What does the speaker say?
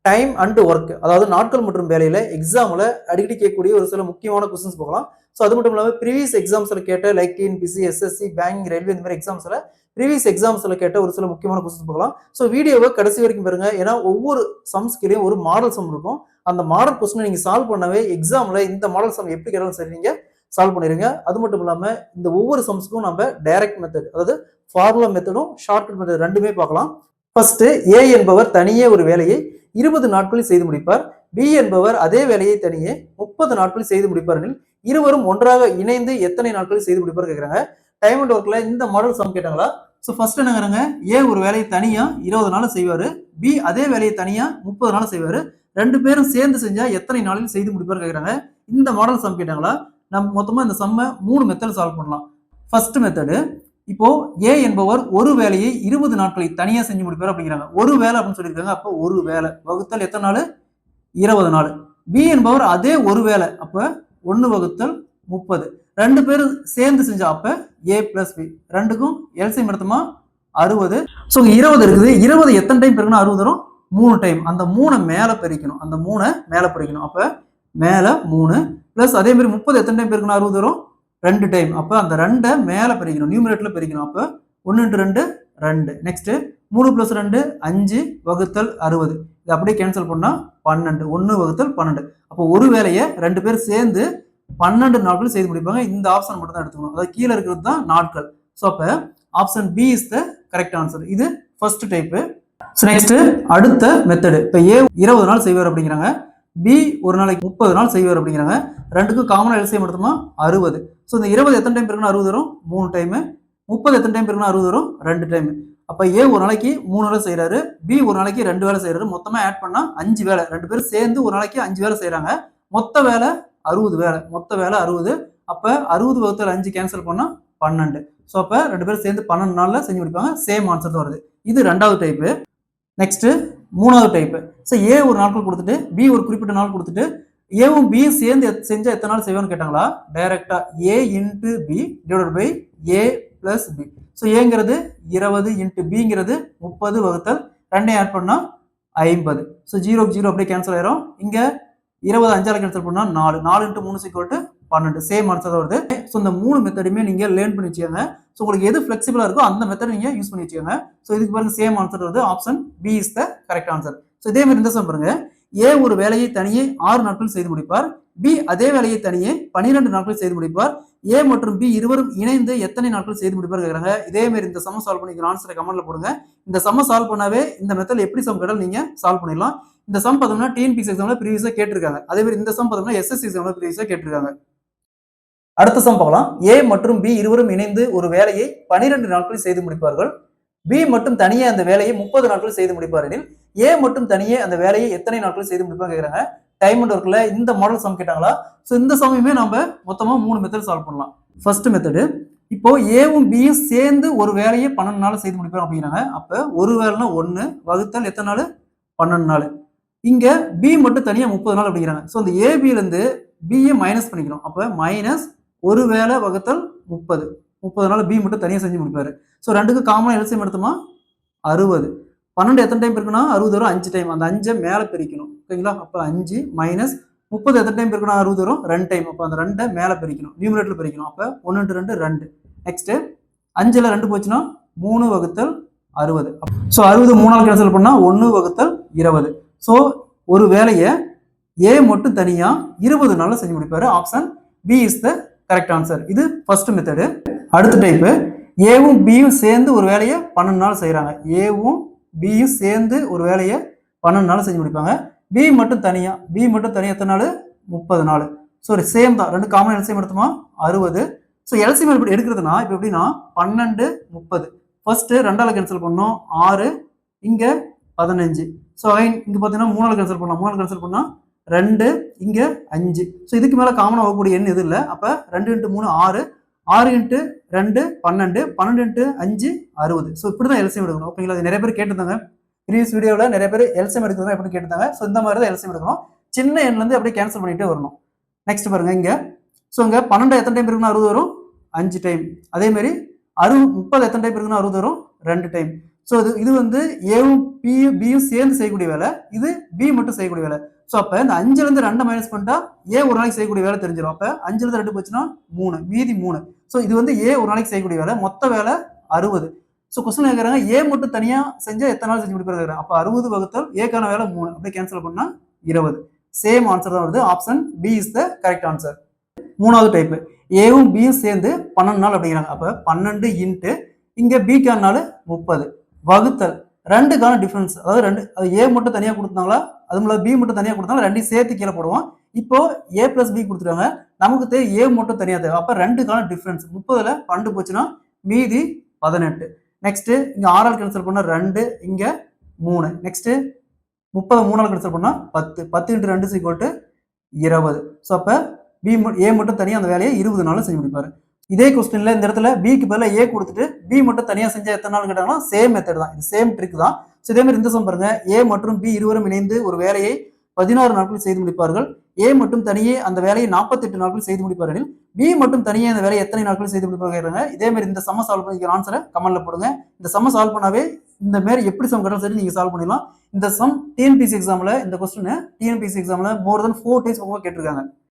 Time and work, அதாவது நாட்கள் மற்றும் வேலையில எக்ஸாம்ல அடிக்கடி கேட்கக்கூடிய ஒரு சில முக்கியமான கொஸ்டின்ஸ் போகலாம். ஸோ அது மட்டும் இல்லாமல் ப்ரீவியஸ் எக்ஸாம்ஸ்ல கேட்ட like TNPSC, SSC, banking, railway இந்த மாதிரி எக்ஸாம்ஸ்ல ப்ரீவியஸ் எக்ஸாம்ஸ்ல கேட்ட ஒரு சில முக்கியமான கொஸ்டின்ஸ் போகலாம். ஸோ வீடியோவை கடைசி வரைக்கும் பாருங்க. ஏன்னா ஒவ்வொரு சம்ஸ்கிலையும் ஒரு மாடல் சம் இருக்கும். அந்த மாடல் கொஸ்டினை நீங்க சால்வ் பண்ணவே எக்ஸாம்ல இந்த மாடல் சம் எப்படி கேட்டாலும் சரி நீங்க சால்வ் பண்ணிருங்க. அது மட்டும் இல்லாம இந்த ஒவ்வொரு சம்ஸ்க்கும் நம்ம டைரக்ட் மெத்தட், அதாவது ஃபார்முலா மெத்தடும் ஷார்ட்கட் மெத்தட் ரெண்டுமே பார்க்கலாம். ஃபர்ஸ்ட் ஏ என்பவர் தனியே ஒரு வேலையை 20 நாட்களில் செய்து முடிப்பார். பி என்பவர் அதே வேலையை தனியே 30 நாட்களில் செய்து முடிப்பார் எனில் இருவரும் ஒன்றாக இணைந்து எத்தனை நாட்களில் செய்து முடிப்பார் கேட்கிறாங்க. டைம் அண்ட் ஒர்க்ல இந்த மாடல் சம் கேட்டாங்களா? ஸோ ஃபர்ஸ்ட் என்னங்கிறாங்க, ஏ ஒரு வேலையை தனியா 20 நாள் செய்வாரு, பி அதே வேலையை தனியா 30 நாள் செய்வாரு, ரெண்டு பேரும் சேர்ந்து செஞ்சா எத்தனை நாளில் செய்து முடிப்பார் கேட்கிறாங்க. இந்த மாடல் சம் கேட்டாங்களா? நம்ம மொத்தமா இந்த சம்மை 3 மெத்தட் சால்வ் பண்ணலாம். ஃபர்ஸ்ட் மெத்தடு, இப்போ ஏ என்பவர் ஒரு வேலையை 20 நாட்களை தனியா செஞ்சு முடிப்பார் அப்படிங்கிறாங்க. ஒரு வேலை அப்படின்னு சொல்லியிருக்காங்க. அப்போ ஒரு வேலை வகுத்தல் எத்தனை நாள்? 20 நாள். பி என்பவர் அதே ஒரு வேலை, அப்ப 1 வகுத்தல் 30. ரெண்டு பேரும் சேர்ந்து செஞ்சா அப்ப ஏ பிளஸ் பி, ரெண்டுக்கும் எல்சிஎம் எடுத்தோமா 60. ஸோ 20 இருக்குது. 20 எத்தனை டைம் பெருக்கணும்? 60 வரும். 3 டைம். அந்த 3 மேல பெருக்கணும். அந்த 3 மேல பெருக்கணும். அப்ப மேல 3 பிளஸ் அதே மாதிரி 30 எத்தனை டைம் பெருக்கணும்? 60 வரும். 2 டைம். அப்ப அந்த 2 மேல பெருக்கணும், நியூமரேட்டர்ல பெருக்கணும். அப்ப 1 × 2 2. நெக்ஸ்ட் 3 + 2 5 வகுத்தல் 60. இது அப்படியே கேன்சல் பண்ணா 12. 1 வகுத்தல் 12. அப்போ ஒரு வேலையை ரெண்டு பேர் சேர்ந்து 12 நாட்கள் செய்து முடிப்பாங்க. இந்த ஆப்ஷன் மட்டும் தான் எடுத்துக்கணும். அதாவது கீழே இருக்கிறது தான் நாட்கள். ஸோ அப்ப option B is the correct answer. இது ஃபர்ஸ்ட் டைப். ஸோ நெக்ஸ்ட் அடுத்த மெத்தடு, இப்போ ஏ 20 நாள் செய்வார் அப்படிங்கிறாங்க, பி ஒரு நாளைக்கு 30 நாள் செய்வார் அப்படிங்கிறாங்க. ரெண்டுக்கும் காமனா எல்சிஎம் எடுத்தோமா 60. ஸோ இந்த 20 எத்தனை டைம் பெருக்கணும்? 60 வரும். 3 டைம். 30 எத்தனை டைம் பெருக்கணும்? 60 வரும். 2 டைம். அப்ப ஏ ஒரு நாளைக்கு 3 வேலை செய்யறாரு, பி ஒரு நாளைக்கு 2 வேலை செய்யறாரு. மொத்தமா ஆட் பண்ணா 5 வேலை. ரெண்டு பேரும் சேர்ந்து ஒரு நாளைக்கு 5 வேலை செய்யறாங்க. மொத்த வேலை 60 வேலை. மொத்த வேலை 60. அப்ப 60 வகுத்தல் 5 கேன்சல் பண்ணா 12. ஸோ அப்ப ரெண்டு பேரும் சேர்ந்து 12 நாள்ல செஞ்சு முடிப்பாங்க. சேம் ஆன்சர் தான் வருது. இது ரெண்டாவது டைப். நெக்ஸ்ட் மூணாவது டைப். ஸோ ஏ ஒரு நாட்கள் கொடுத்துட்டு பி ஒரு குறிப்பிட்ட நாள் கொடுத்துட்டு ஏவும் பியும் சேர்ந்து செஞ்சா எத்தனை நாள் செய்வான்னு கேட்டாங்களா? டைரக்டா A into B divided by A plus B. So ஏங்கிறது 20 இன்ட்டு பிங்கிறது 30 வகுத்தல் 2 ஆட் பண்ணா 50. ஸோ 0 0 அப்படியே கேன்சல் ஆயிரும். இங்க 20 5ஆல கேன்சல் பண்ணா 4. 4 × 3 = 12. சேம் ஆன்சர் தான் வருது. ஸோ இந்த 3 மெத்தடுமே நீங்க லேர்ன் பண்ணி வச்சுக்கோங்க. ஸோ உங்களுக்கு எது ஃபிளெக்சிபிளா இருக்கோ அந்த மெத்தட் நீங்க யூஸ் பண்ணி வச்சுக்கோங்க. ஸோ இதுக்கு பாருங்க சேம் ஆன்சர் வருது. Option B is the correct answer. So இதே மாதிரி இந்த சம் பாருங்க, ஏ ஒரு வேலையை தனியே 6 நாட்கள் செய்து முடிப்பார், பி அதே வேலையை தனியே 12 நாட்கள் செய்து முடிப்பார், ஏ மற்றும் பி இருவரும் இணைந்து எத்தனை நாட்கள் செய்து முடிப்பார் கேட்குறாங்க. இதே மாதிரி இந்த சம் சால்வ் பண்ணிக்கிற ஆன்சரை கமெண்ட்ல போடுங்க. இந்த சம் சால்வ் பண்ணாவே இந்த மெத்தட் எப்படி சம் கேட்டாலும் நீங்க சால்வ் பண்ணிடலாம். இந்த சம் பார்த்தோம்னா டிஎன்பிசி எக்ஸாம்ல ப்ரீவியஸா கேட்டிருக்காங்க. அதே மாதிரி இந்த சம் பார்த்தோம்னா எஸ்எஸ்சி எக்ஸாம்ல ப்ரீவியஸா கேட்டிருக்காங்க. அடுத்த சம் பார்க்கலாம். ஏ மற்றும் பி இருவரும் இணைந்து ஒரு வேலையை 12 நாட்களில் செய்து முடிப்பார்கள், பி மட்டும் தனியே அந்த வேலையை 30 நாட்களில் செய்து முடிப்பார் எனில் ஏ மட்டும் தனியே அந்த வேலையை எத்தனை நாட்களில் செய்து முடிப்பாங்க கேட்குறாங்க. டைம் அண்ட் ஒர்க்ல இந்த மாடல் சம் கேட்டாங்களா? ஸோ இந்த சமயமே நம்ம மொத்தமா 3 மெத்தட் சால்வ் பண்ணலாம். ஃபர்ஸ்ட் மெத்தடு, இப்போ ஏவும் பியும் சேர்ந்து ஒரு வேலையை 12 நாள் செய்து முடிப்பாங்க அப்படிங்கிறாங்க. அப்ப ஒரு வேலைனா 1 வகுத்தல் எத்தனை நாள்? 12 நாள். இங்க பி மட்டும் தனியா 30 நாள் அப்படிங்கிறாங்க. ஸோ இந்த ஏபில இருந்து பியை மைனஸ் பண்ணிக்கணும். அப்ப மைனஸ் ஒரு வேலை வகுத்தல் 30 நாள் பி மட்டும் தனியா செஞ்சு முடிப்பாரு. ஸோ ரெண்டுக்கு காமனா எல்சிஎம் எடுத்தோமா 60. 12 எத்தனை டைம் பெருக்கணும்? 60 வரும். 5 டைம். அந்த 5 மேல பெருக்கணும். ஓகேங்களா? அப்ப 5 மைனஸ் 30 எத்தனை டைம் பெருக்கணும்? 60 வரும். 2 டைம். அப்ப அந்த 2 மேல பெருக்கணும், நியூமரேட்டர்ல பெருக்கணும். அப்ப 1 × 2 2. நெக்ஸ்ட் 5ல 2 போச்சுன்னா 3 வகுத்தல் 60. ஸோ 60 3ஆல் கேன்சல் பண்ணா 1 வகுத்தல் 20. ஸோ ஒரு வேலையை ஏ மட்டும் தனியா 20 நாள்ல செஞ்சு முடிப்பாரு. Option B is the correct answer. இது ஃபர்ஸ்ட் மெத்தடு. அடுத்த டைப், ஏவும் பியும் சேர்ந்து ஒரு வேலையை 12 நாள் செய்யறாங்க. ஏவும் பியும் சேர்ந்து ஒரு வேலையை 12 நாள் செஞ்சு முடிப்பாங்க. பி மட்டும் தனியா எத்தனை நாள்? 30 நாள். ஸோ சேம் தான். ரெண்டு காமன் எல்சிஎம் எடுத்தோமா 60. ஸோ எல்சிஎம் எப்படி எடுக்கிறதுனா இப்போ எப்படின்னா 12 30. ஃபர்ஸ்ட் 2ஆல கேன்சல் பண்ணோம் 6, இங்க 15. ஸோ இங்க பார்த்தீங்கன்னா 3ஆல கேன்சல் பண்ணலாம். 3ஆல கேன்சல் பண்ணா 2, இங்க 5. ஸோ இதுக்கு மேல காமனா ஆகக்கூடிய எண் எது இல்லை. அப்ப 2 × 3 6, 6 × 2 12, 12 × 5 60. ஸோ இப்படிதான் எல்சிஎம் எடுக்கணும். ஓகேங்களா? நிறைய பேர் கேட்டிருந்தாங்க ப்ரீவியஸ் வீடியோவில், நிறைய பேர் எல்சிஎம் எடுக்கிறது எப்படி கேட்டிருந்தாங்க. ஸோ இந்த மாதிரி தான் எல்சிஎம் எடுக்கணும். சின்ன எண்ல இருந்து அப்படியே கேன்சல் பண்ணிட்டே வரணும். நெக்ஸ்ட் பாருங்க இங்க. ஸோ இங்க 12 எத்தனை டைம் இருக்குன்னா 60 வரும். 5 டைம். அதே மாதிரி 30 எத்தனை டைம் இருக்குன்னா 60 வரும். 2 டைம். ஸோ இது வந்து ஏவும் பியும் சேர்ந்து செய்யக்கூடிய வேலை, இது பி மட்டும் செய்யக்கூடிய வேலை. ஸோ அப்ப இந்த 5ல இருந்து 2 மைனஸ் பண்ணிட்டா ஏ ஒரு நாளைக்கு செய்யக்கூடிய வேலை தெரிஞ்சிடும். அப்ப 5ல இருந்து 2 போச்சுன்னா 3, மீதி 3. ஸோ இது வந்து ஏ ஒரு நாளைக்கு செய்யக்கூடிய வேலை, மொத்த வேலை 60. ஸோ கொஸ்டின் கேட்கறாங்க ஏ மட்டும் தனியா செஞ்சா எத்தனை நாள் செஞ்சு முடிப்பாரு? அப்ப 60 வகுத்தல் ஏக்கான வேலை 3 அப்படியே கேன்சல் பண்ணா 20. சேம் ஆன்சர் தான் வருது. Option B is the correct answer. மூணாவது டைப், ஏவும் பியும் சேர்ந்து 12 நாள் அப்படிங்கிறாங்க. அப்ப 12 இன்ட்டு இங்க பிக்கான நாள் 30 வகுத்தல் 2க்கான டிஃபரன்ஸ், அதாவது அது ஏ மட்டும் தனியா கொடுத்தாங்களா, அது மூலம் பி மட்டும் தனியா கொடுத்தாங்களா, ரெண்டையும் சேர்த்து கீழே போடுவோம். இப்போ ஏ பிளஸ் பி கொடுத்துருக்காங்க, நமக்கு தேவை ஏ மட்டும் தனியா தேவை. அப்ப 2க்கான டிஃபரன்ஸ் 30ல 12 போச்சுன்னா மீதி 18. நெக்ஸ்ட் இங்க 6ஆல் கேன்சல் பண்ணா 2, இங்க 3. நெக்ஸ்ட் 30 3ஆல் கேன்சல் பண்ணா 10. 10 × 2 = 20. ஸோ அப்ப ஏ மட்டும் தனியா அந்த வேலையை 20 நாள் செஞ்சு முடிப்பாரு. இதே கொஸ்டின்ல இந்த இடத்துல பிக்கு பதிலா ஏ கொடுத்துட்டு பி மட்டும் தனியா செஞ்சா எத்தனை நாள் கேட்டாங்கன்னா சேம் மெத்தட் தான், இது சேம் ட்ரிக் தான். ஸோ இதே மாதிரி இந்த சம் பாருங்க, ஏ மற்றும் பி இருவரும் இணைந்து ஒரு வேலையை 16 நாட்கள் செய்து முடிப்பார்கள். ஏ மட்டும் தனியே அந்த வேலையை 48 நாட்கள் செய்து முடிப்பார்கள். பி மட்டும் தனியே அந்த வேலையை எத்தனை நாட்கள் செய்து முடிப்பாங்க? இதே மாதிரி இந்த சம்ம சால்வ் பண்ணி ஆன்சரை கமெண்ட்ல போடுங்க. இந்த சம்ம சால்வ் பண்ணாவே இந்த மாதிரி எப்படி சம் கேட்டாலும் சரி நீங்க சால்வ் பண்ணிடலாம். இந்த சம் டிஎன்பிஎஸ்சி எக்ஸாம்ல இந்த கொஸ்டின் டிஎன்பிஎஸ்சி எக்ஸாம்ல மோர் தென் 4 டைம்ஸ் கேட்டிருக்காங்க.